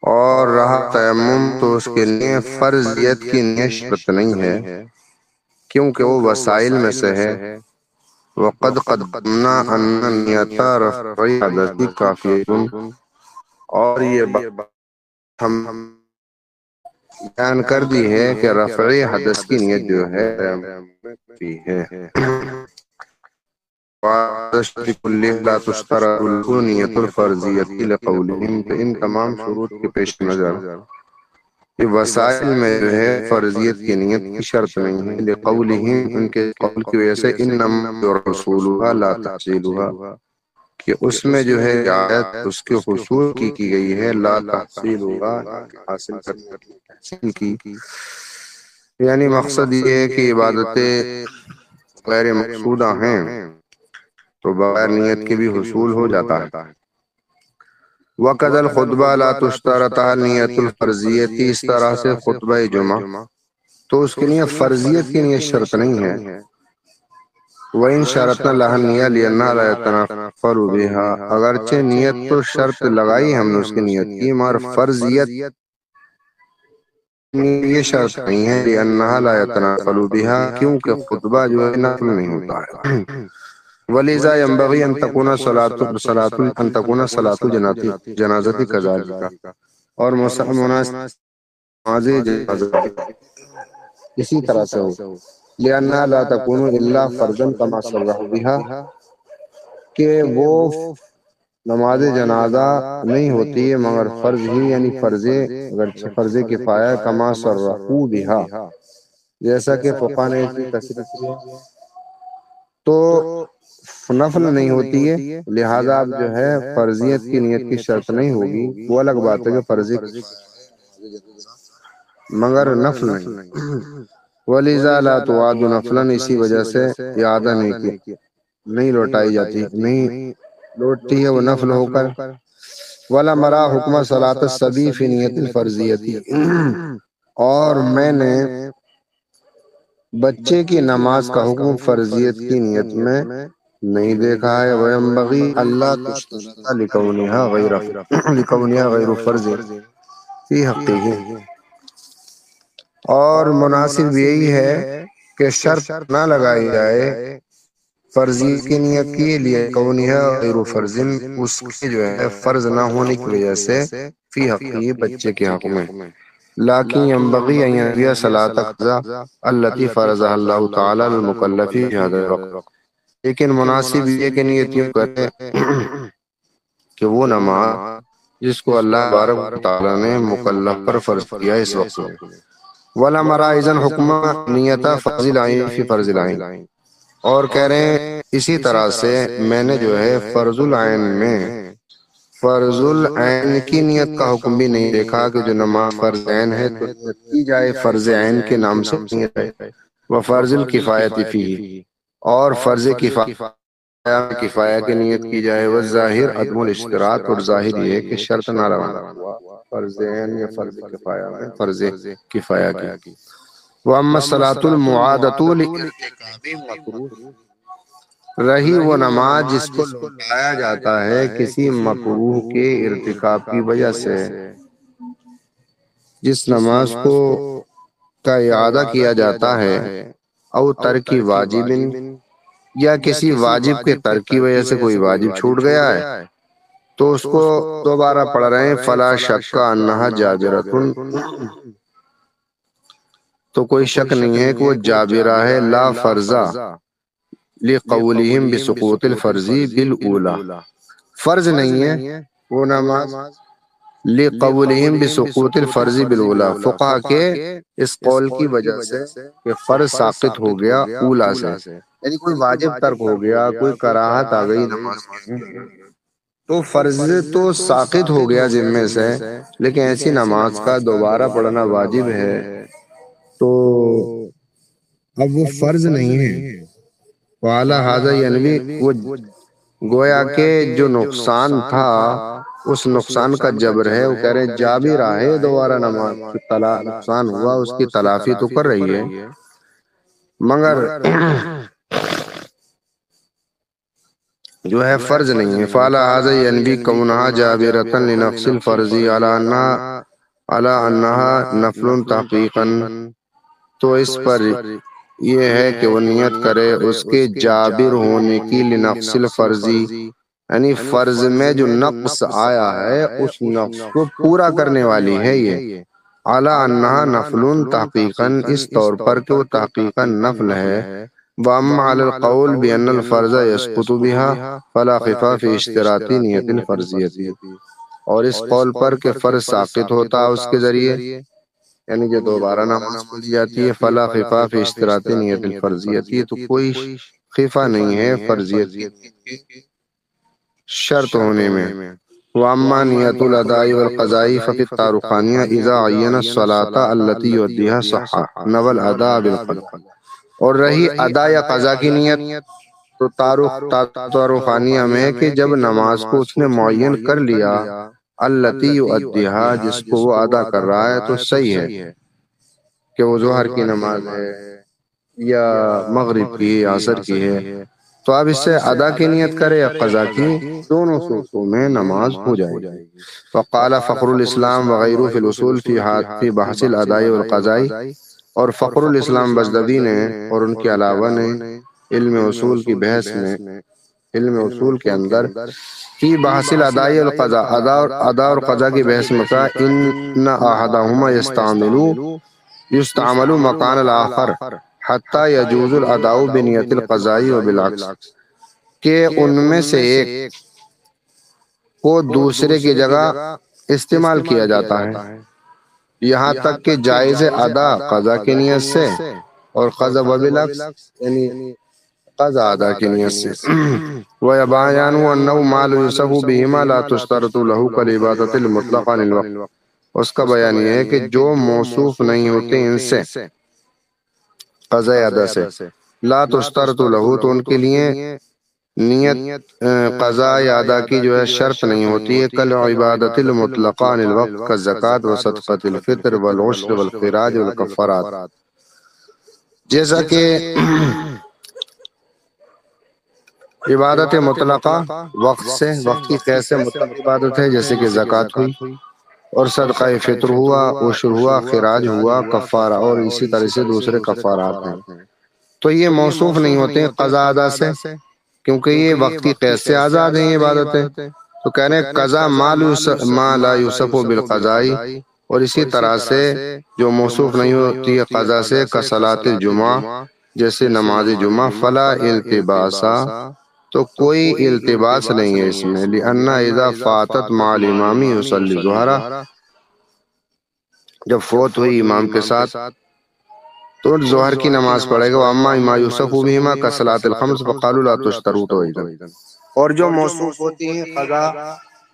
اور رہا تیمم تو اس کے لیے فرضیت کی نیت شرط نہیں ہے، کیونکہ وہ وسائل میں سے ہے۔ وقد قدمنا ان نیت رفع حدث کافیۃ، اور یہ بات ہم بیان کر دی ہے کہ رفع حدث کی نیت جو ہے کافی ہے۔ لا تشترط له نیت الفرضیت لقولہم، تو ان تمام شروط کے پیش نظر یہ وسائل میں جو ہے فرضیت کی نیت کی شرط نہیں ہے، لقولہم ان کے قول کی وجہ سے انما رسولها لا تحصیلها، کہ اس میں جو ہے آیت اس کے حصول کی گئی ہے، لا تحصیلها حاصل کرنے کی، تحصیل کی، یعنی مقصد یہ ہے کہ عبادتیں غیر مقصودہ ہیں تو بغیر نیت کے بھی حصول ہو جاتا ہے۔ وَقَدَ الْخُطْبَةُ لَا تُشْتَرَطُ نِيَّةُ الْفَرْضِيَّةِ، اس طرح سے خطبہ جمعہ تو اس کے لیے فرضیت کی نیت شرط نہیں ہے۔ وَإِن شَرَطْنَا لَهَا النِّيَّةَ لِأَنَّهَا لَا يَتَنَفَّلُ بِهَا، اگرچہ نیت تو شرط لگائی ہم نے اس کی نیت کی، مگر فرضیت یہ شرط نہیں ہے، لِأَنَّهَا لَا يَتَنَفَّلُ بِهَا، کیونکہ خطبہ جو ہے نفل نہیں ہوتا ہے۔ وَلِذَا يَنبَغِي أَن تَكُونَ صَلَاةُ الْجَنَازَةِ كَذَلِكَ، اور مناسب نماز جنازہ اسی طرح سے ہو، لِأَنَّهَا لَا تَكُونُ إِلَّا فَرْضًا كَمَا صَرَّحَ بِهَا، کہ وہ نماز جنازہ نہیں ہوتی ہے مگر فرض ہی، یعنی فرض، اگرچہ فرض کفایہ، کما صرحوا بها، جیسا کہ فقہ نے اس کی تصریح کی ہے، تو نفل نہیں ہوتی ہے، لہذا اب جو ہے فرضیت کی نیت کی شرط نہیں ہوگی۔ وہ الگ بات ہے کہ فرضی مگر نفل نہیں۔ وَلِذَا لَا تُعَادُ نَفْلًا، اسی وجہ سے اعادہ نہیں لوٹائی جاتی، نہیں لوٹتی ہے وہ نفل ہو کر۔ وَلَمْ أَرَى حُكْمَ صَلَاةِ الصَّبِيِّ فِي نِيَّةِ الْفَرْضِيَّةِ، اور میں نے بچے کی نماز کا حکم فرضیت کی نیت میں نہیں دیکھا ہے۔ وَيَنبَغِي أَلَّا تُشْتَرَطَ لِكَوْنِهَا غَيْرُ فَرْضٍ فِي حَقِّهِ، اور مناسب یہی ہے کہ شرط نہ لگائی جائے فرضیت کی نیت کے لیے، کونها غیر فرض، اس کے جو ہے فرض نہ ہونے کی وجہ سے، فی حقی بچے کے حق میں، لیکن ينبغي ان ينوي صلاة قضاء التي فرضها الله تعالی للمکلف في هذا الوقت، لیکن مناسب یہ کہ نیت یوں کرے کہ وہ نماز جس کو اللہ تبارک و تعالی نے مکلف پر فرض کیا اس وقت میں۔ وَلَمْ أَرَى إِذًا حُكْمَ نِيَّةَ فَرْضِ الْعَيْنِ فِي فَرْضِ الْعَيْنِ، اور کہہ رہے ہیں اسی طرح سے میں نے جو ہے فرض العین میں فرض العین کی نیت کا حکم بھی نہیں دیکھا کہ جو نماز فرض عین ہے تو نیت کی جائے فرض عین کے نام سے نیت ہے، وہ فرض الکفایت فیہ، اور فرض کفایہ کی نیت کی جائے، وہ ظاہر عدم الاشتراط، اور ظاہر یہ ہے کہ شرط نہ لگانا ہوا فرض عین یا فرض کفایہ میں فرض کفایہ کی۔ وَأَمَّا الصَّلَاةُ الْمُعَادَةُ لِارْتِكَابِ مَكْرُوهٍ، رہی وہ نماز جس کو لوٹایا جاتا ہے کسی مکروہ کے ارتکاب کی وجہ سے، جس نماز کو کا اعادہ کیا جاتا ہے، او ترک واجب، یا کسی واجب کے ترک کی وجہ سے کوئی واجب چھوٹ گیا ہے تو اس کو دوبارہ پڑھ رہے ہیں، فلا شک انہا جابرۃ، تو کوئی شک نہیں ہے کہ وہ جابرہ ہے، لا فرضہ لقولہم بسقوط الفرض بالاولی، فرض نہیں ہے وہ نماز، لقولہم بسقوط الفرض بالاولی، فقہ کے اس قول کی وجہ سے کہ فرض ساقط ہو گیا اولا سے، یعنی کوئی واجب ترک ہو گیا، کوئی کراہت آ گئی نماز میں تو فرض تو ساقط ہو گیا ذمے سے، لیکن ایسی نماز کا دوبارہ پڑھنا واجب ہے تو اب وہ فرض نہیں ہے۔ وعلی ھذا ینوی، وہ گویا کہ جو نقصان تھا اس نقصان کا جبر ہے، وہ کہہ رہے ہیں جابرہ ہے، دوبارہ نماز نقصان ہوا اس کی تلافی تو کر رہی ہے، مگر جو ہے فرض نہیں ہے۔ فعلی ھذا ینوی کونھا جابرۃ لنقص الفرض علی انھا علی انہا نفل تحقیقاً، تو اس پر یہ ہے کہ وہ نیت کرے اس کے جابر ہونے کی لنقص الفرضی، یعنی فرض میں جو نقص آیا ہے اس نقص کو پورا کرنے والی ہے یہ. اعلی انہا نفل تحقیقاً، اس طور پر کہ وہ تحقیقاً نفل ہے. واما علی القول بان الفرض يسقط بها فلا خفاء في اشتراط نیت الفرضیتی، اور اس قول پر کہ فرض ساقط ہوتا ہے اس کے ذریعے، یعنی کہ دوبارہ نماز پڑھی جاتی ہے. فلا خفا فی اشتراط نیت الفرضیتی، تو کوئی خفا نہیں ہے فرضیت کی شرط ہونے میں. واما نیت الاداء والقضاء ففي الطارقانیہ اذا عین الصلاة التي يؤديها صحا نوى الاداء بالقضاء. اور رہی ادا یا قضا کی نیت، تو طارقانیہ میں کہ جب نماز کو اس نے معین کر لیا، التي يؤديها جس کو وہ ادا کر رہا ہے، تو صحیح ہے کہ وہ ظہر کی نماز ہے یا مغرب کی یا عصر کی ہے، تو اب اس سے ادا کی نیت کرے یا قضا کی، دونوں صورتوں میں نماز ہو جائے گی. وقال فخر الاسلام وغیرہ فی الاصول فی بحث الاداء والقضاء، اور فخر الاسلام بزدوی نے اور ان کے علاوہ نے علم اصول کی بحث میں، علم اصول کے اندر، فی بحث الاداء والقضاء، ادا اور قضا کی بحث میں کہا ان احدہما یستعمل مکان الاخر حتی یجوز الاداء بنیت القضاء وبالعکس، کہ ان میں سے ایک کو دوسرے کی جگہ استعمال کیا جاتا ہے یہاں تک کہ جائز ادا قضا کی نیت سے، اور قضا وبالعکس یعنی قضا ادا کی نیت سے. وَيَبَيَانُ أَنَّهُ مَا لَا يُوصَفُ بِهِمَا لَا تُشْتَرَطُ لَهُ كَالْعِبَادَةِ الْمُطْلَقَةِ عَنِ الْوَقْتِ. اس کا بیان یہ ہے کہ جو موصوف نہیں ہوتے ان سے قضا ادا سے، لا تشترط لہو، تو ان کے لیے نیت قضا یا ادا کی جو ہے شرط نہیں ہوتی ہے. کل عبادت المطلقہ عن الوقت کا زکوٰۃ و صدقۃ الفطر والعشر والخراج والکفارات، جیسا کہ عبادت مطلقہ وقت سے، وقت کی قید سے مطلق عبادت ہے، جیسے کہ زکوٰۃ ہوئی اور صدقہ فطر ہوا، عشر ہوا، خراج ہوا، کفارہ، اور اسی طرح سے دوسرے کفارات ہیں. تو یہ موصوف نہیں ہوتے ہیں قضا ادا سے، کیونکہ یہ وقت کی قید سے آزاد ہیں یہ عبادتیں. تو کہہ رہے ہیں قضا ما لا یوصف بالقضاء، اور اسی طرح سے جو موصوف نہیں ہوتی ہے قضا سے، کصلاۃ الجمعہ، جیسے نماز جمعہ، فلا التباسا، تو کوئی التباس نہیں ہے اس میں. لأن اذا فاتت مع الامام یصلی الظہر، جب فوت ہوئی امام کے ساتھ تو ظہر کی نماز پڑھے گا. واما ما یوصف بہما کصلاۃ الخمس فقالوا لا تشترط اذا، اور جو موصوف ہوتی ہیں قضا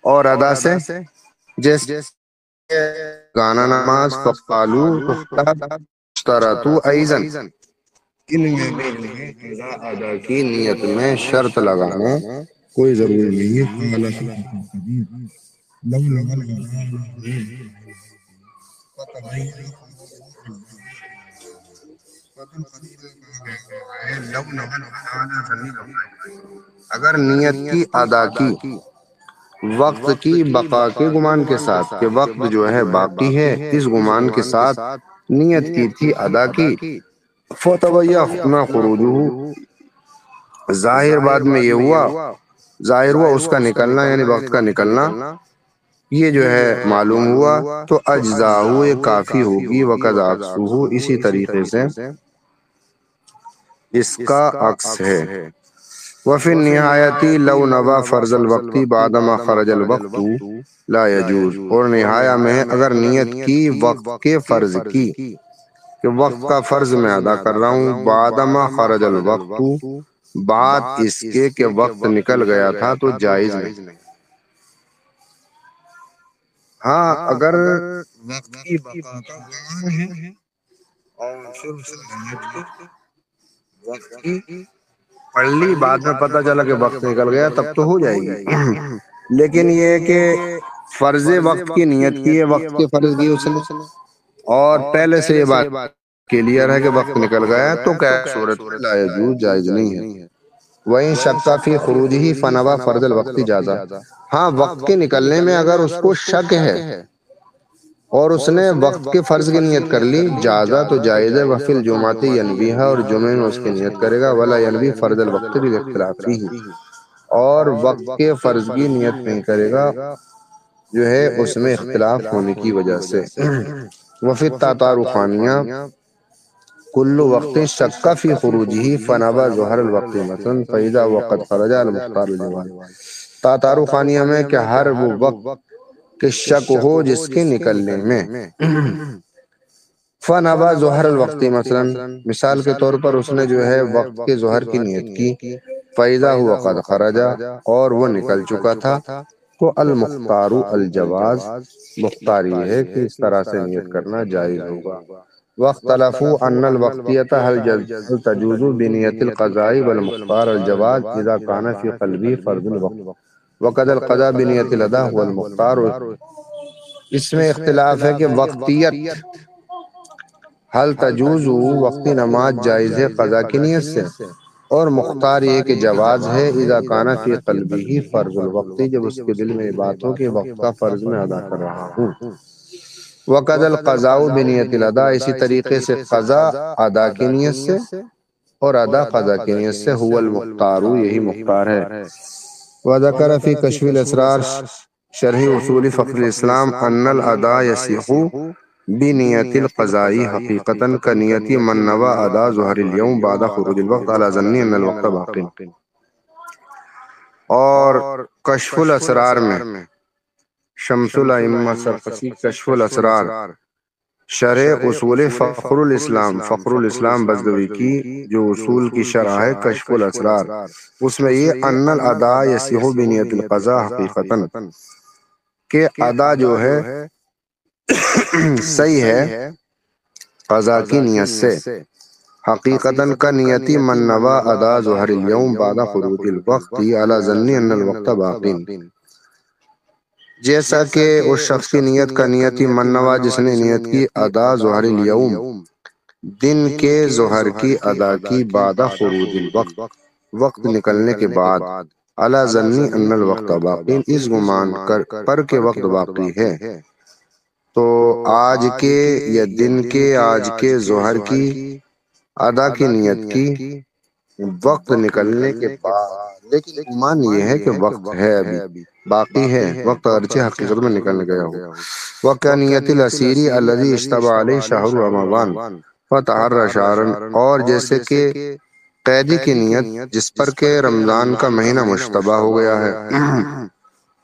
اور ادا سے، جیسے گانا نماز، فقالوا اشترطوا ايضا، ان میں بھی قضا ادا کی نیت میں شرط لگانا کوئی ضروری نہیں ہے. قال لو لغى اگر نیت کی ادا کی وقت کی بقا کے گمان کے ساتھ، کہ وقت جو ہے باقی ہے، اس گمان کے ساتھ نیت کی تھی ادا کی، فتبین خروجہ، ظاہر بعد میں یہ ہوا، ظاہر ہوا اس کا نکلنا، یعنی وقت کا نکلنا، یہ جو ہے معلوم ہوا، تو اجزاء یہ کافی ہوگی. وقضا عکسہ، اسی طریقے سے اس کا عکس ہے. وفی النہایت لو نوى فرض الوقت بعدما خرج الوقت لا يجوز، اور نہایا میں اگر نیت کی وقت کے فرض کی، کہ وقت کا فرض میں ادا کر رہا ہوں، بعدما خرج الوقت، بعد اس کے کہ وقت نکل گیا تھا، تو جائز نہیں. ہاں اگر وقت کی بقا کا گمان ہے اور پھر اس نیت کی وقت کی پڑھ لی، بعد میں پتہ چلا کہ وقت نکل گیا، تب تو ہو جائے گی. لیکن یہ ہے کہ فرض وقت کی نیت کی ہے، وقت کے فرض کی اس نے، اور پہلے سے یہ بات کلیئر ہے کہ وقت نکل گیا، تو کیا صورت میں لا یجوز، جائز نہیں ہے. وَإِن شَكَّ فِي خُرُوجِهِ فَنَوَى فَرْضَ الْوَقْتِ جَازَ، ہاں وقت کے نکلنے میں اگر اس کو شک ہے اور اس نے وقت کے فرض کی نیت کر لی، جازہ تو جائز ہے، وفل جمعہ ینویہا، اور جمعے میں اس کی نیت کرے گا، ولا ینوی فرض الوقت بالاختلاف فیہ، اور وقت کے فرض کی نیت نہیں کرے گا جو ہے اس میں اختلاف ہونے کی وجہ سے۔ وفی التاتار خانیہ کل وقت شک فی خروجہ فنبا ظہر الوقت مثلا فاذا وقت خرج المختار الجواز۔ تاتار خانیہ میں کہ ہر وہ وقت کہ شک ہو جس کے نکلنے میں، فنبا ظہر الوقت مثلا مثال کے طور پر اس نے جو ہے وقت کے ظہر کی نیت کی، فاذا ہوا قد خرجا اور وہ نکل چکا تھا، تو المختار الجواز، مختار یہ ہے کہ اس طرح سے نیت کرنا جائز ہوگا۔ واختلفوا ان الوقتیۃ هل تجوز بنیت القضاء والمختار الجواز اذا كان في قلبه فرض الوقت وقد القضاء بنیت الاداء هو المختار۔ اس میں اختلاف ہے کہ وقتیت حل تجوز وقتی نماز جائز ہے قضا کی نیت سے، اور مختار یہ کہ جواز ہے اذا کان فی قلبہ فرض الوقت، جب اس کے دل میں بات ہو کہ وقت کا فرض میں ادا کر رہا ہوں۔ وقد القضاء بنیت الاداء، اسی طریقے سے قضا ادا کی نیت سے اور ادا قضا کی نیت سے، هو المختار یہی مختار ہے۔ وذکر فی کشف الاسرار شرح اصول فخر الاسلام ان الاداء یصح بنیت القضاء حقیقتاً کنیت من نوى ادا ظہر اليوم بعد خروج الوقت على ظن ان الوقت باق۔ اور کشف الاسرار میں شمس الائمہ سرخسی کشف الاسرار شرح اصول فخر الاسلام بزدوی کی جو اصول کی شرح ہے کشف الاسرار، اس میں یہ ان الادا یصح بنیت القضاء حقیقتاً کہ ادا جو ہے صحیح ہے قضا کی نیت سے، حقیقتاً کا نیتی من نوى ادا ظہر اليوم بعد خروج الوقت علی ظن ان الوقت باق، جیسا کہ اس شخص کی نیت کا نیتی من نوى جس نے نیت کی ادا ظہر اليوم دن کے ظہر کی ادا کی بعد خروج الوقت وقت نکلنے کے بعد، علی ظن ان الوقت باق اس گمان پر کہ وقت باقی ہے، تو آج کے یا دن کے آج کے ظہر کی ادا کی نیت کی وقت نکلنے کے بعد، لیکن گمان یہ ہے کہ وقت ہے ابھی باقی ہے، وقت اگرچہ حقیقت میں نکل گیا ہو۔ وَكَنِيَّةِ الْأَسِيرِ الَّذِي اشْتَبَهَ عَلَيْهِ شَهْرُ رَمَضَانَ فَتَحَرَّى شَهْرًا، اور جیسے کہ قیدی کی نیت جس پر کہ رمضان کا مہینہ مشتبہ ہو گیا ہے،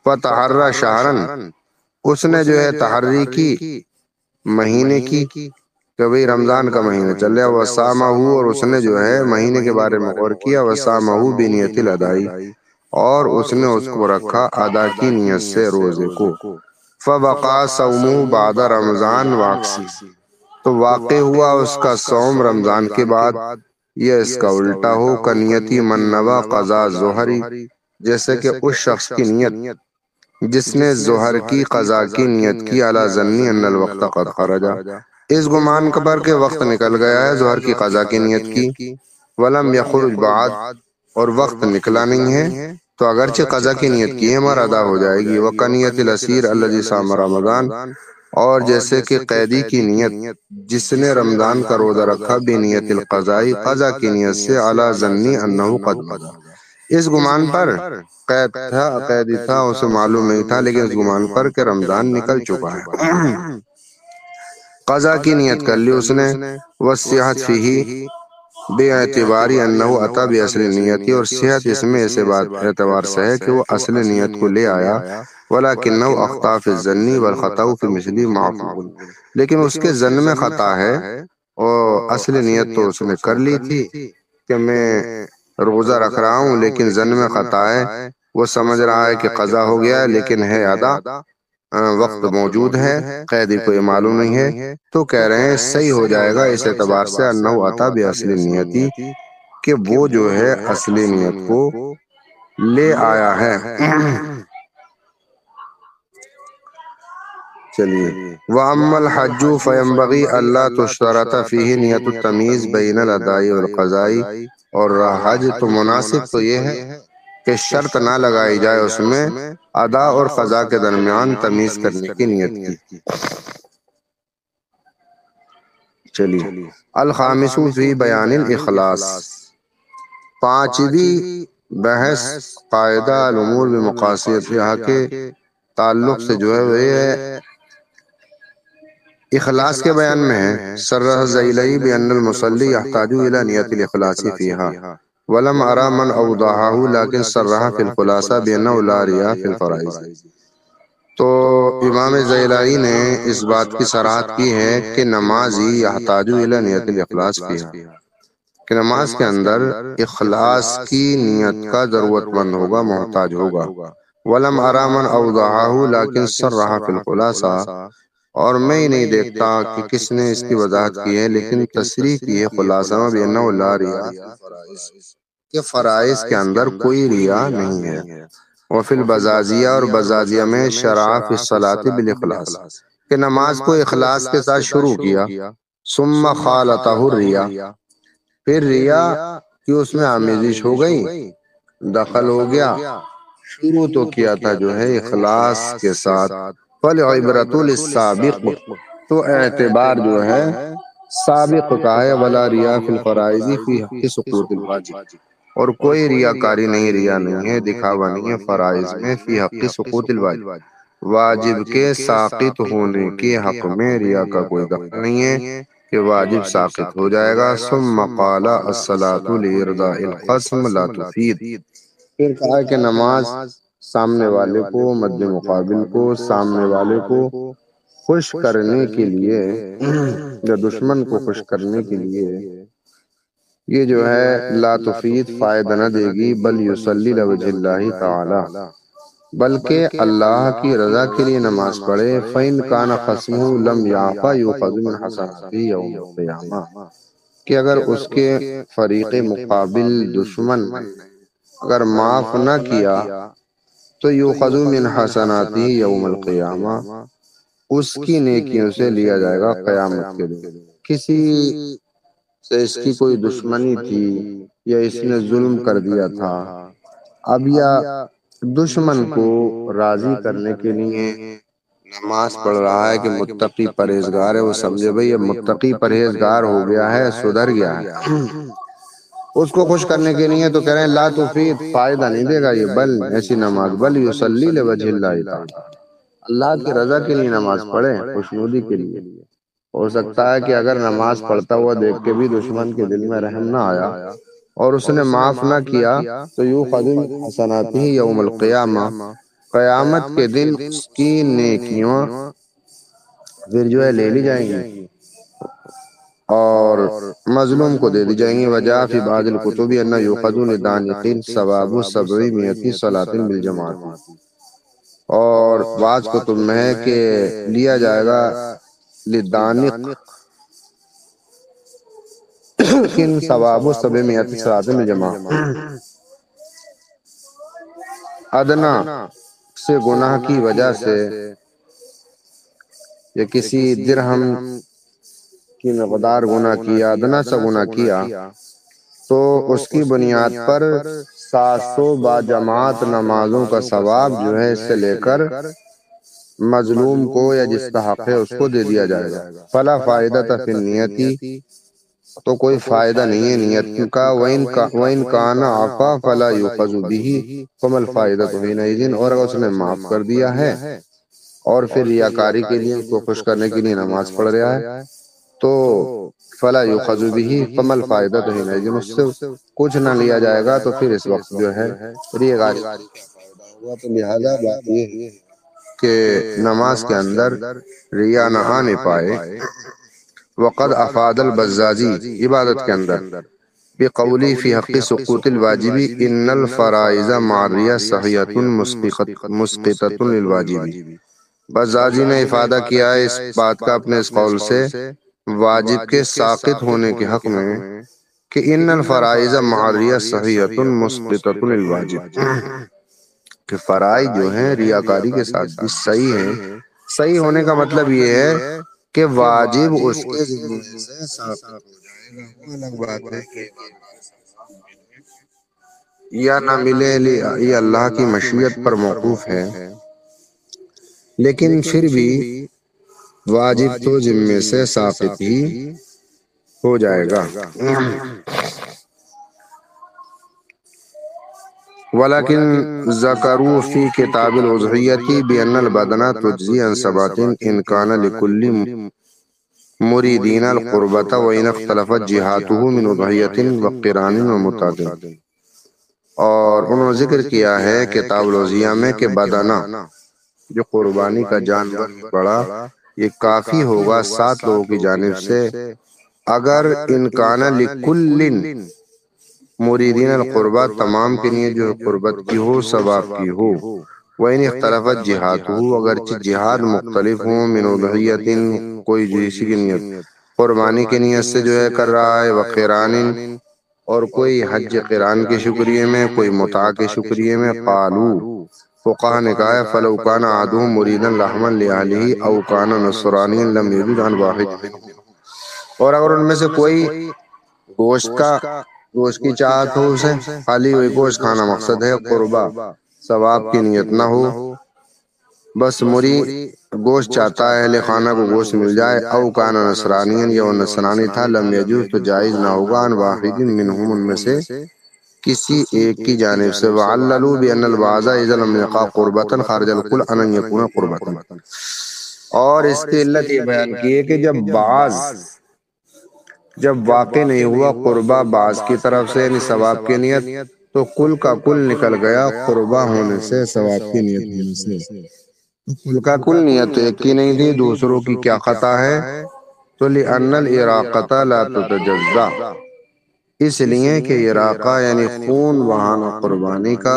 فَتَحَرَّى شَهْرًا اس نے جو ہے تحری کی مہینے کی کہ بھئی رمضان کا مہینہ چل رہا، وَصَامَهُ اور اس نے جو ہے مہینے کے بارے میں غور کیا، وَصَامَهُ بِنِيَّةِ الْأَدَاءِ اور اس نے اس کو رکھا ادا کی نیت سے روزے کو، فَوَقَعَ صَوْمُهُ بَعْدَ رمضان واقسی تو واقع ہوا اس کا صوم رمضان کے بعد، یہ اس کا الٹا ہو کنیتی من نوى قضاء ظہری، جیسے کہ اس شخص کی نیت جس نے ظہر کی قضا کی نیت کی، علی ظن ان الوقت قد خرجا اس گمان پر کہ وقت نکل گیا ہے ظہر کی قضا کی نیت کی، ولم یخرج بعد اور وقت نکلا نہیں ہے، تو اگرچہ قضا کی نیت کی ہے مگر ادا ہو جائے گی۔ وَقَنِيَّةِ الْأَسِيرِ الَّذِي صَامَ رَمَضَانَ اور جیسے کہ قیدی کی نیت جس نے رمضان کا روزہ رکھا، بنیت القضاء قضا کی نیت سے، علی ظن انہ قد مضى اس گمان پر قیدی تھا اسے معلوم نہیں تھا، لیکن اس گمان پر کہ رمضان نکل چکا ہے، قضا کی نیت کر لی اس نے، وَالصِّحَةُ فِيهِ بے اعتباری انہ اتا باصل نیتی اور صحت اس میں ایسے بات اعتبار سے ہے کہ وہ اصل نیت کو لے آیا، ولکنہ اخطا فی الظن والخطأ فی مثلہ معفو لیکن اس کے ظن میں خطا ہے اور اصل نیت تو اس نے کر لی تھی کہ میں روزہ رکھ رہا ہوں، لیکن ظن میں خطا ہے، وہ سمجھ رہا ہے کہ قضا ہو گیا ہے لیکن ہے ادا، وقت موجود ہے، قیدی کو یہ معلوم نہیں ہے، تو کہہ رہے ہیں صحیح ہو جائے گا اس اعتبار سے انہ اتا باصل نیتی کہ وہ جو ہے اصلی نیت کو لے آیا ہے۔ چلیے، وَأَمَّا الْحَجُّ فَيَنبَغِي أَلَّا تُشْتَرَطَ فِيهِ نِيَّةُ التَّمْيِيزِ بَيْنَ الْأَدَاءِ وَالْقَضَاءِ اور حج تو مناسب تو یہ ہے کہ شرط نہ لگائی جائے اس میں ادا اور قضا کے درمیان تمیز کرنے کی نیت کی۔ چلیے، الخامس فی بیان الاخلاص، پانچویں بحث قاعدہ الامور بمقاصدها کے تعلق سے جو ہے وہ یہ اخلاص کے بیان میں ہے۔ سرح الزیلئی بان المصلی یحتاج الی نیت الاخلاص فیہا ولم ارى من اوضحه لیکن سرح فی الخلاصہ بانه لا ریاء فی الفرائض۔ تو امام زیلئی نے اس بات کی صراحت کی ہے کہ نمازی یحتاج الی نیت الاخلاص فیہا، کہ نماز کے اندر اخلاص کی نیت کا ضرورت مند ہوگا، محتاج ہوگا۔ ولم ارى من اوضحه لیکن سرح فی الخلاصہ، اور میں ہی نہیں دیکھتا کہ کس نے اس کی وضاحت کی ہے لیکن تصریح کی ہے خلاصہ میں بأنه لا ریاء فی الفرائض، کہ فرائض کے اندر کوئی ریا نہیں ہے۔ وفی البزازیہ، اور بزازیہ میں شرع فی الصلاۃ بالاخلاص، کہ نماز کو اخلاص کے ساتھ شروع کیا۔ ثم خالطہ الریا، پھر ریا کی اس میں آمیزش ہو گئی، دخل ہو گیا۔ شروع تو کیا تھا جو ہے اخلاص کے ساتھ، فالعبرۃ للسابق، تو اعتبار جو ہے سابق کا ہے، ولا ریاء فی الفرائض فی حق سقوط الواجب، اور کوئی ریاکاری نہیں، ریا نہیں ہے، دکھاوا نہیں ہے فرائض میں، فی حق سقوط الواجب، واجب کے ساقط ہونے کے حق میں ریا کا کوئی دخل نہیں ہے کہ واجب ساقط ہو جائے گا۔ ثم قال الصلاۃ لارضاء الخصم لا تفید، پھر کہا کہ نماز سامنے والے کو، مد مقابل کو، سامنے والے کو خوش کرنے کے لیے یا دشمن کو خوش کرنے کے لیے، یہ جو ہے لا تفید فائدہ نہ دے گی، بل یصلی لوجہ اللہ تعالی، بلکہ اللہ کی رضا کے لیے نماز پڑھے۔ فإن کان خصمہ لم یعف یؤخذ من حسناتہ یوم القیامہ، کہ اگر اس کے فریق مقابل دشمن نے اگر معاف نہ کیا تو یؤخذ من حسناتہ یوم القیامہ، اس کی نیکیوں سے لیا جائے گا قیامت کے دن۔ کسی سے اس کی کوئی دشمنی تھی یا اس نے ظلم کر دیا تھا، اب یا دشمن کو راضی کرنے کے لیے نماز پڑھ رہا ہے کہ متقی پرہیزگار ہے، وہ سمجھے بھئی یہ متقی پرہیزگار ہو گیا ہے، سدھر گیا ہے، اس کو خوش کرنے کے لیے تو کہہ رہے ہیں لا تفید، فائدہ نہیں دے گا یہ، بل ایسی نماز، بل یصلی لوجہ اللہ تعالی، اللہ کی رضا کے لیے نماز پڑھے، خوشنودی کے لیے۔ ہو سکتا ہے کہ اگر نماز پڑھتا ہوا دیکھ کے بھی دشمن کے دل میں رحم نہ آیا اور اس نے معاف نہ کیا تو یؤخذ من حسناتہ یوم القیامہ، قیامت کے دن اس کی نیکیاں پھر جو ہے لے لی جائیں گی اور مظلوم کو دے دی جائیں گی۔ وجاء فی بعض الکتب ان یؤخذ للدانق ثواب 700 صلاۃ بالجماعۃ، اور بعض کتب میں ہے کہ لیا جائے گا للدانق کن ثواب 700 صلاۃ بالجماعۃ، ادنا سے گناہ کی وجہ سے یا کسی درہم کی مقدار گناہ کیا، ادنا سا گناہ کیا، تو اس کی بنیاد پر 700 با جماعت نمازوں کا ثواب جو ہے اس سے لے کر مظلوم کو یا جس کا حق ہے اس کو دے دیا جائے گا۔ فلا فائدہ فی النیتی، تو کوئی فائدہ نہیں ہے نیت کا۔ وَإِن كَانَ عَفَا فَلَا يُؤْخَذُ بِهِ فَمَا الْفَائِدَةُ حِينَئِذٍ، اور اگر اس نے معاف کر دیا ہے اور پھر ریاکاری کے لیے اس کو خوش کرنے کے لیے نماز پڑھ رہا ہے تو فَلَا يُؤْخَذُ بِهِ فَمَا الْفَائِدَةُ حِينَئِذٍ، اس سے کچھ نہ لیا جائے گا، تو پھر اس وقت جو ہے ریاکاری کا فائدہ ہوگا۔ تو لہذا بات یہ ہے کہ نماز کے اندر ریا نہ آنے پائے۔ وقد افاد البزازی عبادت کے اندر بقولی فی حق سقوط الواجب ان الفرائض مع الریا صحیحۃ مسقطۃ للواجب، بزازی نے افادہ کیا ہے اس بات کا اپنے اس قول سے واجب کے ساقط ہونے کے حق میں کہ ان الفرائض مع الریا صحیحۃ مسقطۃ للواجب، کہ فرائض جو ہیں ریاکاری کے ساتھ بھی صحیح ہیں۔ صحیح ہونے کا مطلب یہ ہے کہ واجب اس کے ذمہ سے ساقط ہو جائے گا۔ وہ الگ بات ہے کہ یا نہ ملے، یہ اللہ کی مشیت پر موقوف ہے، لیکن پھر بھی واجب تو ذمہ سے ساقط ہی ہو جائے گا۔ ولكن ذكروا في كتاب الأضحية بأن البدنة تجزي عن سبعة إن كان لكل مريدين القربة وإن اختلفت جهاته من أضحية وقران ومتعد۔ اور انہوں نے ذکر کیا ہے کتاب الوضیہ میں کہ بدنہ جو قربانی کا جانور بڑا یہ کافی ہوگا 7 لوگوں کی جانب سے اگر انکان لکل مریدین القربہ تمام کے لیے جو قربت کی ہو ثواب کی ہو، وَإِنْ اخْتَلَفَتْ جِهَاتُهُ اگرچہ جہاد مختلف ہوں، من اضحیۃ کوئی جیسی کی نیت قربانی کی نیت سے جو ہے کر رہا ہے، وقران اور کوئی حج قران کے شکریے میں، کوئی متع کے شکریے میں، قالو فقہا نے کہا ہے فلو کان احدهم مریدا لحما لأهله او کان نصرانیا لم يجد عن واحد منهم۔ اور اگر ان میں سے کوئی گوشت کی چاہت ہو، اسے خالی وہی گوشت کھانا مقصد ہے، قربا ثواب کی نیت نہ ہو، بس مری گوشت چاہتا ہے، اہل خانہ کو گوشت مل جائے، او کان نصرانین یا وہ نصرانی تھا، لم یجوز تو جائز نہ ہوگا، عن واحد منہم ان میں سے کسی ایک کی جانب سے، وعللوا بان البعض اذا لم يقع قربتا خارج الكل ان يكون قربتا۔ اور اس کی علت یہ بیان کی ہے کہ جب واقع نہیں ہوا قربہ بعض کی طرف سے یعنی ثواب کی نیت، تو کل کا کل نکل گیا قربہ ہونے سے، ثواب کی نیت ہونے سے۔ کل کا کل نیت ایک کی نہیں تھی، دوسروں کی کیا خطا ہے؟ تو لأن العراقۃ لا تتجزا، اس لیے کہ عراقہ یعنی خون بہانا قربانی کا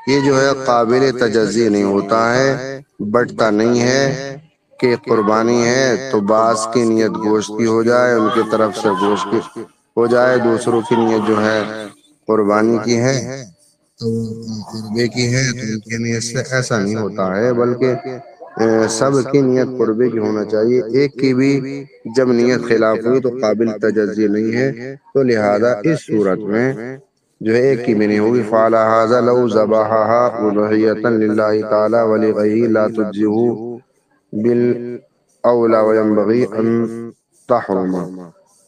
یہ جو ہے قابل تجزی نہیں ہوتا ہے، بٹتا نہیں ہے کہ قربانی ہے تو بعض کی نیت گوشت کی ہو جائے، ان کی طرف سے گوشت کی ہو جائے، دوسروں کی نیت جو ہے قربانی کی ہے تو قربے کی ہے تو ان کی نیت سے ایسا نہیں ہوتا ہے، بلکہ سب کی نیت قربے کی ہونا چاہیے، ایک کی بھی جب نیت خلاف ہوئی تو قابل تجزی نہیں ہے، تو لہذا اس صورت میں جو ہے ایک کی بھی نہیں ہوگی۔ فعلی ھذا لو ذبحها اضحیۃ للہ تعالی ولغیرہ لا تجزئه بالاولی وینبغی ان تحرم۔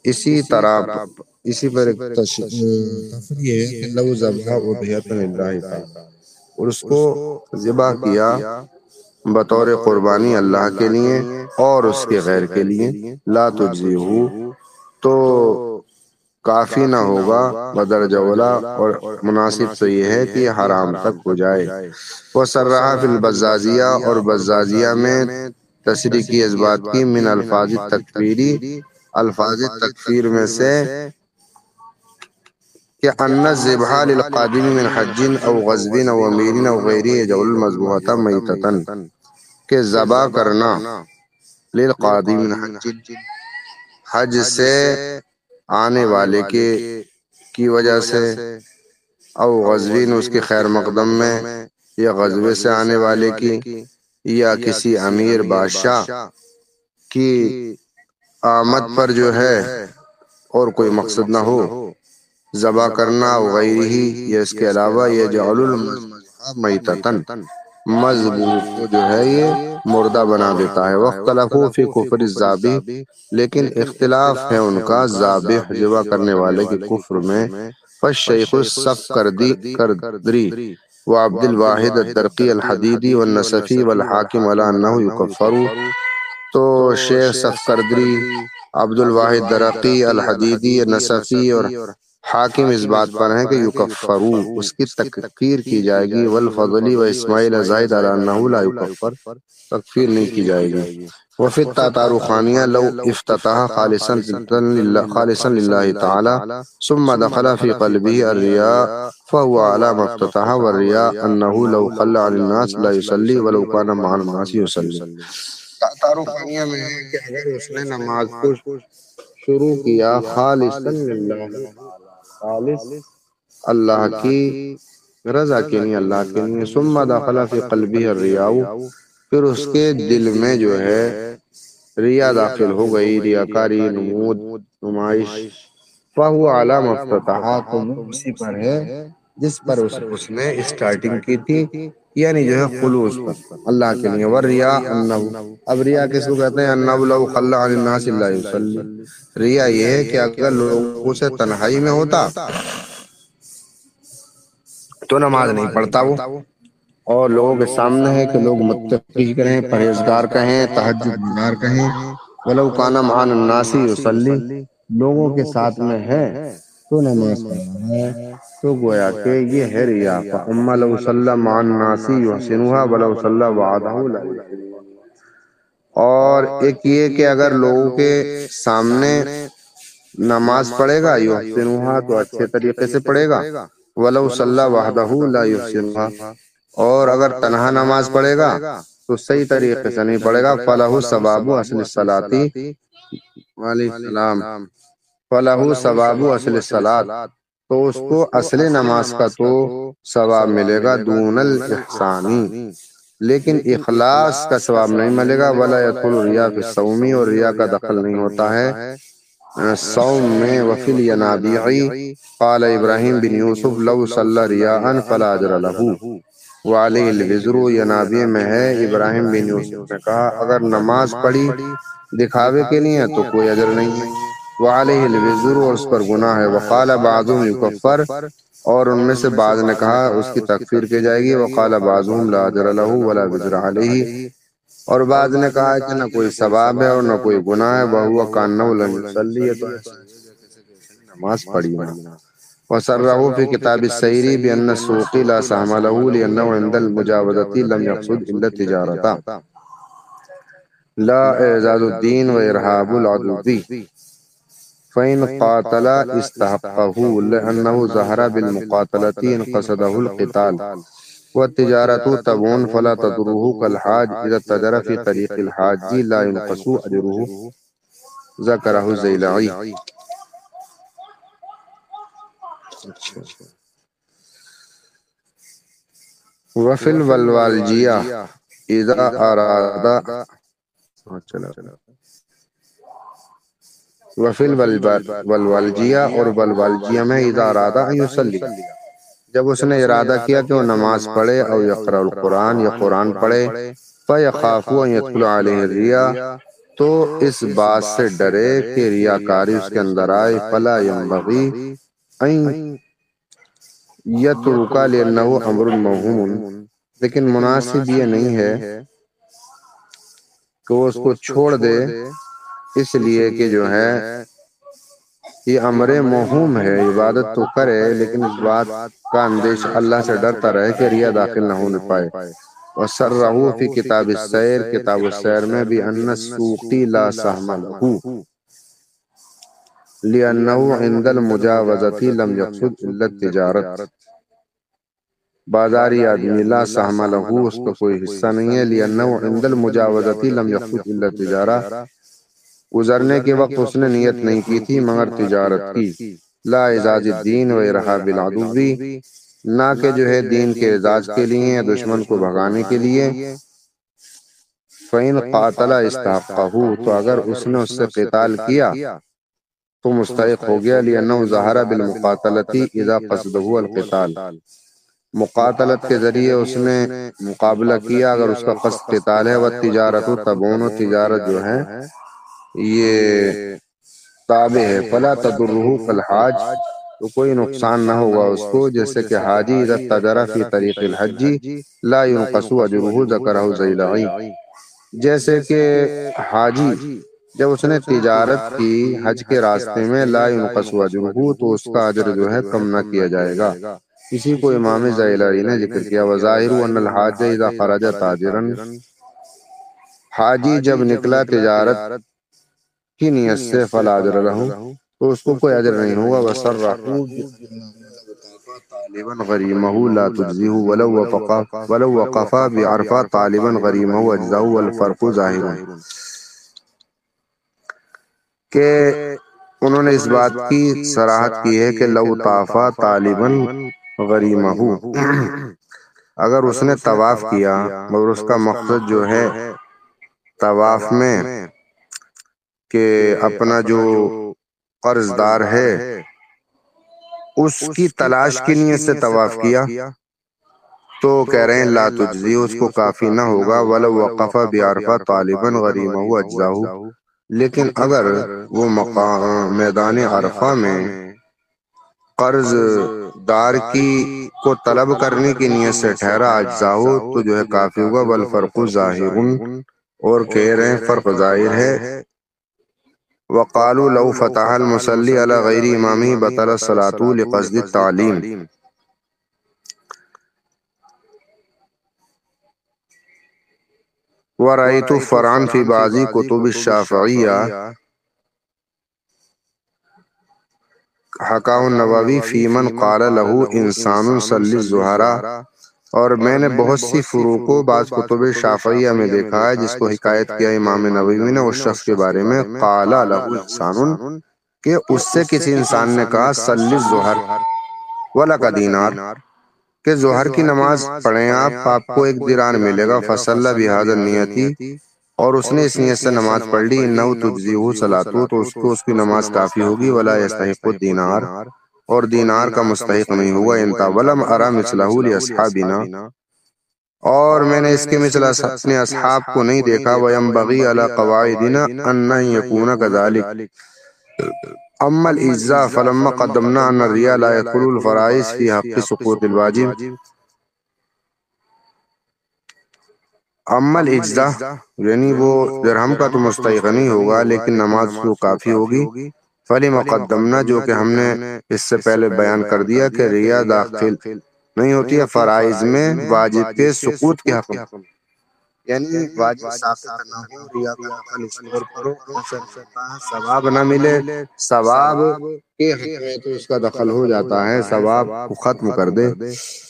اسی پر ایک تفریح ہے کہ لو ذبح اضحیۃ للہ تعالی، اور اس کو ذبح کیا بطور قربانی اللہ کے لیے اور اس کے غیر کے لیے، لا تجزئه تو کافی نہ ہوگا بدرجہ اولا، اور مناسب تو یہ ہے کہ یہ حرام تک ہو جائے۔ وہ سرحہ فی البزازیہ، اور بزازیہ میں تصریح کی اس بات کی، من الفاظ تکفیری، الفاظ تکفیر میں سے، کہ ان الذبح للقادم من حج او غزو او امیر او غیرہ یجعل المذبوحۃ میتۃ، کہ ذبح کرنا للقادم من حج سے آنے والے کی وجہ سے، او غزوین اس کے خیر مقدم میں، یا غزوے سے آنے والے کی، یا کسی امیر بادشاہ کی آمد پر جو ہے اور کوئی مقصد نہ ہو، ذبح کرنا وغیرہ ہی، یا اس کے علاوہ، یہ جعل المذبوح میتۃ، مذبوح کو جو ہے یہ مردہ بنا دیتا ہے۔ واختلفوا فی کفر الذابح، لیکن اختلاف ہے ان کا ذابح ذبح کرنے والے کے کفر میں، فالشیخ السفقردی وعبد الواحد الدرقی الحدیدی والنسفی والحاکم علی انہ یکفر، تو شیخ سفقردی، عبد الواحد درقی، الحدیدی، نصفی اور حاکم اس بات پر ہیں کہ یکفرو اس کی تکفیر کی جائے گی، والفضلی و اسماعیل زاہد علی انہ لا یکفر، تکفیر نہیں کی جائے گی۔ وفی التتار خانیہ لو افتتح خالصا للہ تعالی ثم دخل فی قلبہ الرياء فهو على ما افتتح، والرياء انه لو خلى عن الناس لا يصلي ولو كان مع الناس يصلي۔ تتار خانیہ میں ہے کہ اگر اس نے نماز کو شروع کیا خالصا للہ، خالص اللہ کی رضا کے لیے، اللہ کے لیے، ثم دخل فی قلبہ الرياء، پھر اس کے دل میں جو ہے ریا داخل ہو گئی، ریاکاری، نمود، نمائش، فہو علی ما افتتح، تو وہ اسی پر ہے جس پر اس نے اسٹارٹنگ کی تھی، یعنی جو ہے خلوص پر اللہ کے لیے، وریا انہو، اب ریا کس کو کہتے ہیں؟ انہو لو خلى عن الناس لا يصلي، ریا یہ ہے کہ اگر لوگوں سے تنہائی میں ہوتا تو نماز نہیں پڑھتا وہ، اور لوگوں کے سامنے ہے کہ لوگ متقی کہیں، پرہیزگار کہیں، تہجد گزار کہیں، ولو کان مع الناس یصلی، لوگوں کے ساتھ میں ہے تو نماز پڑھ رہا ہے، تو گویا کہ یہ ہے ریا، فَأَمَّا لَوْ صَلَّى مَعَ النَّاسِ يُحْسِنُهَا وَلَوْ صَلَّى وَعَدَهُ لَا يُحْسِنُهَا، اور ایک یہ کہ اگر لوگوں کے سامنے نماز پڑھے گا یحسنها تو اچھے طریقے سے پڑھے گا، ولو صلی وحدہ لا یحسنها، اور اگر تنہا نماز پڑھے گا تو صحیح طریقے سے نہیں پڑھے گا، فلہ ثواب اصل الصلاۃ، وعلیکم السلام، فلہ ثواب اصل الصلاۃ، تو اس کو اصل نماز کا تو ثواب ملے گا، دون الاحسانی، لیکن اخلاص کا ثواب نہیں ملے گا، ولا يدخل الریا فی الصوم، اور ریا کا دخل نہیں ہوتا ہے صوم میں، وفی الینابیع قال ابراہیم بن یوسف لو صلی ریاء فلا اجر لہ وعلیہ الوزر، ینابیع میں ہے ابراہیم بن یوسف نے کہا اگر نماز پڑھی دکھاوے کے لیے تو کوئی اجر نہیں ہے، وعلیہ الوزر، اور اس پر گناہ ہے، وقال بعضهم یکفر، اور ان میں سے بعض نے کہا اس کی تکفیر کی جائے گی، وقال بعضهم لا اجر لہ ولا وزر علیہ، اور بعض نے کہا ہے کہ نہ کوئی ثواب ہے اور نہ کوئی گناہ ہے، وہو کانہ لم یصلی، تو ایسا ہے جیسے کہ اس نے نماز پڑھی نہ، وصرحوا فی کتاب السیر بان السوقی لا سهم له لانه عند المجاوزة لم يقصد الا التجارة لا اعزاز الدین و ارهاب العدو، فإن قاتل استحقه لأنه ظهر بالمقاتلة إن قصده القتال، والتجارة تبون فلا تضره كالحاج إذا اتجر في طريق الحاج لا ينقص أجره، ذكره الزيلعي۔ وفي الولوالجية إذا أراد، وفی الولوالجیہ، اور ولوالجیہ میں اذا اراد ان یصلی، جب اس نے ارادہ کیا کہ وہ نماز پڑھے، او یقرأ القرآن، یا قرآن پڑھے، فیخاف ان یدخل علیہ الریا، تو اس بات سے ڈرے کہ ریاکاری اس کے اندر آئے، فلا ینبغی ان یترک لانہ امر موہوم، لیکن مناسب یہ نہیں ہے کہ وہ اس کو چھوڑ دے، اس لیے کہ جو ہے یہ امر موہوم ہے، عبادت تو کرے لیکن اس بات کا اندیشہ اللہ سے ڈرتا رہے کہ ریا داخل نہ ہونے پائے، وسرہ فی کتاب السیر، کتاب السیر میں بھی ان السوقی لا سہم لہ لأنہ عند المجاوزة لم يقصد الا التجارت، بازاری آدمی لا سہم لہ، اس کا کوئی حصہ نہیں ہے، لأنہ عند المجاوزة لم يقصد الا التجارہ، گزرنے کے وقت اس نے نیت نہیں کی تھی مگر تجارت کی، لا اعزاز الدین و ارہاب العدو، نہ کہ جو ہے دین کے اعزاز کے لیے یا دشمن کو بھگانے کے لیے، فَإِنْ قَاتَلَ اسْتَحَقَّهُ، تو اگر اس نے اس سے قتال کیا تو مستحق ہو گیا، لِأَنَّهُ ظَهَرَ بِالْمُقَاتَلَةِ إِذَا قَصْدُهُ الْقِتَالَ، مقاتلت کے ذریعے اس نے مقابلہ کیا اگر اس کا قصد قتال ہے، وَالتِّجَارَةُ تَبْعُونُ، تجارت جو ہے یہ تابع ہے، فلا تضرہ کالحاج، تو کوئی نقصان نہ ہوگا اس کو جیسے کہ حاجی اذا تجر فی طریق الحج لا ينقص اجرہ، ذکرہ الزیلعی، جیسے کہ حاجی جب اس نے تجارت کی حج کے راستے میں، لا ينقص اجرہ، تو اس کا اجر جو ہے کم نہ کیا جائے گا، اسی کو امام زیلعی نے ذکر کیا، وظاہر ان الحاج اذا خرج تاجرا، حاجی جب نکلا تجارت کی نیت سے، فلا اجر لہ، تو اس کو کوئی اجر نہیں ہوگا، وسرہ طالبا غریمہ لا تجزیہ ولو وقف بعرفہ طالبا غریمہ اجزاہ، والفرق ظاہر، کہ انہوں نے اس بات کی صراحت کی ہے کہ لو طاف طالبا غریمہ، اگر اس نے طواف کیا مگر اس کا مقصد جو ہے طواف میں کہ اپنا جو قرض دار ہے اس کی تلاش کی نیت سے طواف کیا تو کہہ رہے ہیں لا تجزی، اس کو کافی نہ ہوگا، ولو وقف بعرفہ طالبا غریمہ اجزاہ، لیکن اگر وہ مقام میدان عرفہ میں قرض دار کی کو طلب کرنے کی نیت سے ٹھہرا اجزاہ تو جو ہے کافی ہوگا، والفرق ظاہر، اور کہہ رہے ہیں فرق ظاہر ہے، وقالوا لو فتح المصلی علی غیر امامہ بطل الصلاۃ لقصد التعلیم، ورأيت فرعا في بعض كتب الشافعية حکاہ النووی فی من قال له انسان صلی الظہرا، اور میں نے بہت سی فروق و بعض کتب شافعیہ میں دیکھا ہے جس کو حکایت کیا امام نووی نے اس شخص کے بارے میں، قال له انسان، کہ اس سے کسی انسان نے کہا صلی الظہر ولک دینار، کہ ظہر کی نماز پڑھیں آپ کو ایک دیران ملے گا، فصلی بہذا النیتی، اور اس نے اس نیت سے نماز پڑھ لی، انہو تجزیہ صلاتہ، تو اس کی نماز کافی ہوگی، ولا یستحق الدینار، اور دینار کا مستحق نہیں ہوگا، انتا ولم ارى مثلہ لاصحابنا، اور میں نے اس کے مثل اپنے اصحاب کو نہیں دیکھا، وینبغی علی قواعدنا ان یکون کذلک، اما الاجزاء فلما قدمنا ان الرياء لا يدخل الفرائض في حق سقوط الواجب، اما الاجزاء یعنی وہ درہم کا تو مستحق نہیں ہوگا لیکن نماز کو کافی ہوگی، فلما قدمنا، جو کہ ہم نے اس سے پہلے بیان کر دیا کہ ریا داخل نہیں ہوتی ہے فرائض میں واجب کے سقوط کے حق میں، یعنی واجب ساقط نہ ہو، ریا کا دخل اس طور پر ہو، ایسا نہیں ہوتا ہے، ثواب نہ ملے، ثواب کے حق میں تو اس کا دخل ہو جاتا ہے، ثواب کو ختم کر دے،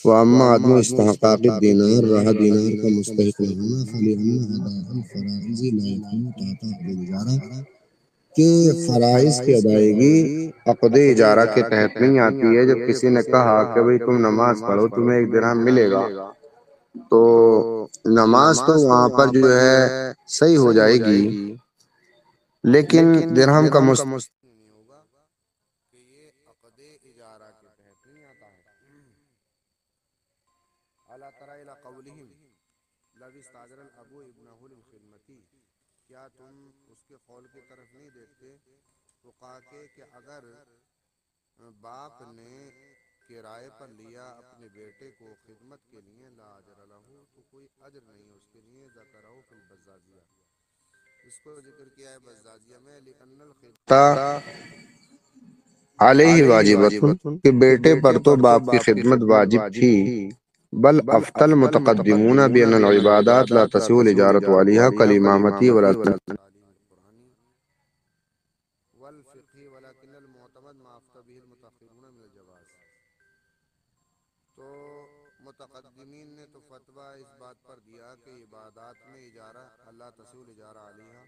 واما عدم استحقاق الدینار، رہا دینار کا مستحق نہ ہونا، فلأن اداء الفرائض لا يكون تحت عقد الاجارہ، کہ فرائض کی ادائیگی عقد اجارہ کے تحت نہیں آتی ہے، جب کسی نے کہا کہ بھئی تم نماز پڑھو تمہیں ایک درہم ملے گا، تو نماز تو وہاں پر جو ہے صحیح ہو جائے گی، لیکن درہم کا مستحق نہیں ہوگا، کہ یہ عقد اجارہ کے تحت نہیں آتا ہے۔ الا تری الی قولہم لو استاجر الاب ابنہ للخدمۃ، کیا تم اس کے قول کی طرف نہیں دیکھتے فقہا کے کہ اگر باپ نے کرائے پر لیا اپنے بیٹے کو خدمت کے لیے، لا اجر لہ، تو کوئی اجر نہیں ہے اس کے لیے، ذکرہ فی البزازیہ، اس کو ذکر کیا ہے بزازیہ میں، لأن الخدمۃ علیہ واجبۃ، کہ بیٹے پر تو باپ کی خدمت واجب تھی، بل افطل متقدمون بین العبادات لا تصح الاجارۃ علیہا کالامامۃ ولا تعلیم القرآن والفقہ، ولکن المعتمد ما افتى به المتأخرون من الجواز، تو متقدمین نے تو فتویٰ اس بات پر دیا کہ عبادات میں اجارہ اللہ تصح الاجارہ علیہا،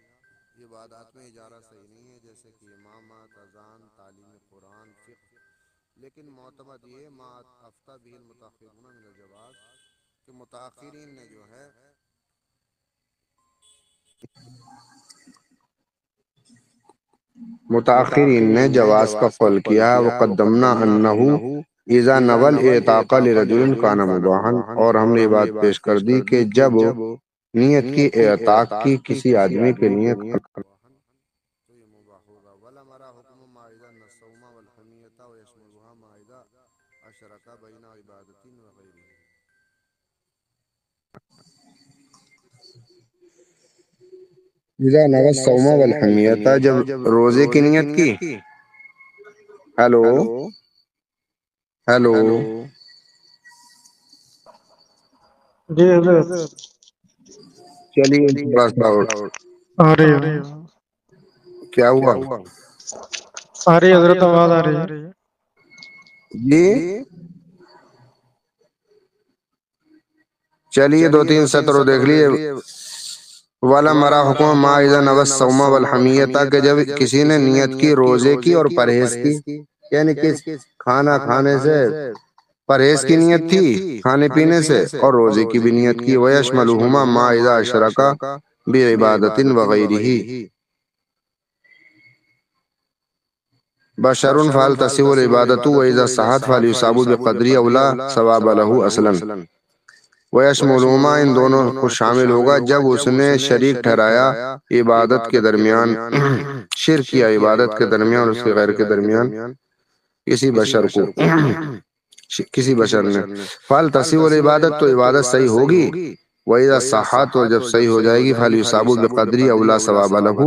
عبادات میں اجارہ صحیح نہیں ہے، جیسے کہ امامت، اذان، تعلیم قرآن، فقہ، لیکن معتمد یہ ما افتى به المتأخرون من الجواز، کہ متاخرین نے جو ہے جواز کا قول کیا، وقدمنا انہ اذا نوى الاعتاق لرجل کان مباحا، اور ہم نے یہ بات پیش کر دی کہ جب نیت کی اعتاق کی کسی آدمی کے لیے تو یہ مباح ہوگا، ولم ارى حکم ما اذا الصوم والحمیۃ ويشملها ما اذا اشرک بین عبادۃ وغیرہ، اذا نوى الصوم والحمیۃ، جب روزے کی نیت کی، ہیلو ہیلو، جی حضرت چلیے تھوڑا سا آ رہی ہے، کیا ہوا آ رہی ہے حضرت، آواز آ رہی ہے۔ جی، چلیے دو تین سطر دیکھ لیے، وَلَمْ أَرَى حُكْمَ مَا إِذَا نَوَى الصَّوْمَ وَالْحَمِيَّةَ، کہ جب کسی نے نیت کی روزے کی اور پرہیز کی، یعنی کس کھانا کھانے سے پرہیز کی نیت تھی، کھانے پینے سے، اور روزے کی بھی نیت کی، وَيَشْمَلُهُمَا مَا إِذَا أَشْرَكَ بِعِبَادَةٍ وَغَيْرِهِ، بشر فعل تصیب العبادت و اذا صحت فعل یصاب بقدری اولا ثواب له اصلا ویشملهما، ان دونوں کو شامل ہوگا جب اس نے شریک ٹھہرایا عبادت کے درمیان، شرک کیا عبادت کے درمیان اور اس کے غیر کے درمیان کسی بشر کو، کسی بشر نے، فعل تصیب العبادت تو عبادت صحیح ہوگی، وَإِذَا صحت اور جب صحیح ہو جائے گی فعل یصاب بقدری اولا ثواب له،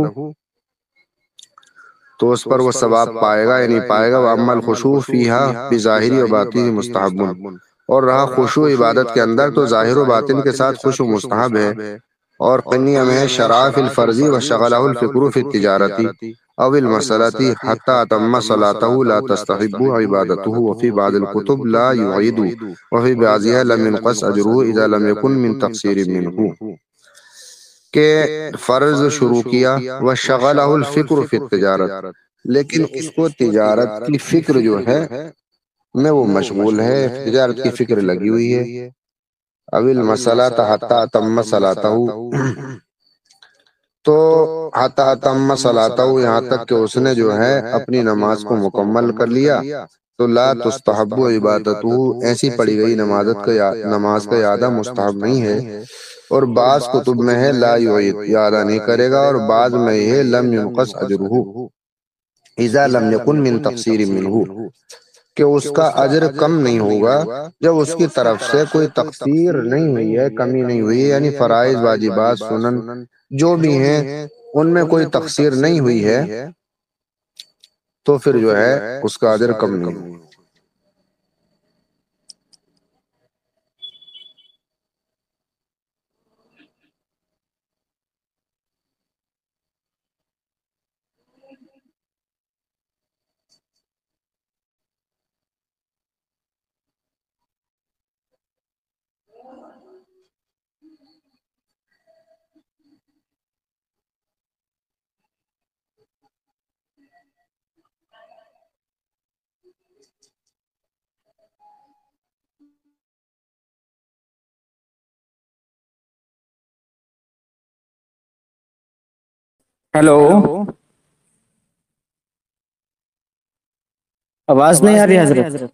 تو اس پر وہ ثواب پائے گا یعنی پائے گا۔ وَأَمَّا الْخُشُوعُ فِيهَا بِظَاهِرِ وَبَاطِنِ مُسْتَحَبٌ، اور رہا خشوع عبادت کے اندر تو ظاہر و باطن کے ساتھ خشوع مستحب ہے۔ اور قنیہ میں شرع فی الفرض وشغلہ الفکر فی التجارتی او المسلۃ حتی اتم صلاته لا تستحب عبادته وفی بعض الکتب لا يعید وفی بعضها لم ينقص اجره اذا لم يكن من تقصیر منه، کہ فرض شروع کیا وشغلہ الفکر فی التجارت، لیکن اس کو تجارت کی فکر جو ہے میں وہ مشغول ہے، تجارت کی فکر لگی ہوئی ہے۔ اویل مسئلہ حتی تم صلاتہ، تو حتی تم صلاتہ یہاں تک کہ اس نے جو ہے اپنی نماز کو مکمل کر لیا، تو لا تستحب عبادتہ، ایسی پڑھی گئی نماز کا اعادہ مستحب نہیں ہے۔ اور بعض کتب میں ہے لا یعید، اعادہ نہیں کرے گا، اور بعض میں ہے لم ينقص اجرہ اذا لم یکن من تقصیر منہ، کہ اس کا اجر کم نہیں ہوگا جب اس کی طرف سے کوئی تقصیر نہیں ہوئی ہے، کمی نہیں ہوئی ہے، یعنی فرائض واجبات سنن جو بھی ہیں ان میں کوئی تقصیر نہیں ہوئی ہے، تو پھر جو ہے اس کا اجر کم نہیں ہوگا۔ ہیلو، آواز نہیں آ رہی حضرت؟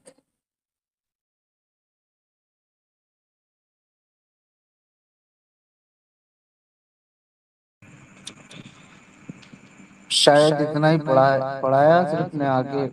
شاید اتنا ہی پڑھایا حضرت نے، آگے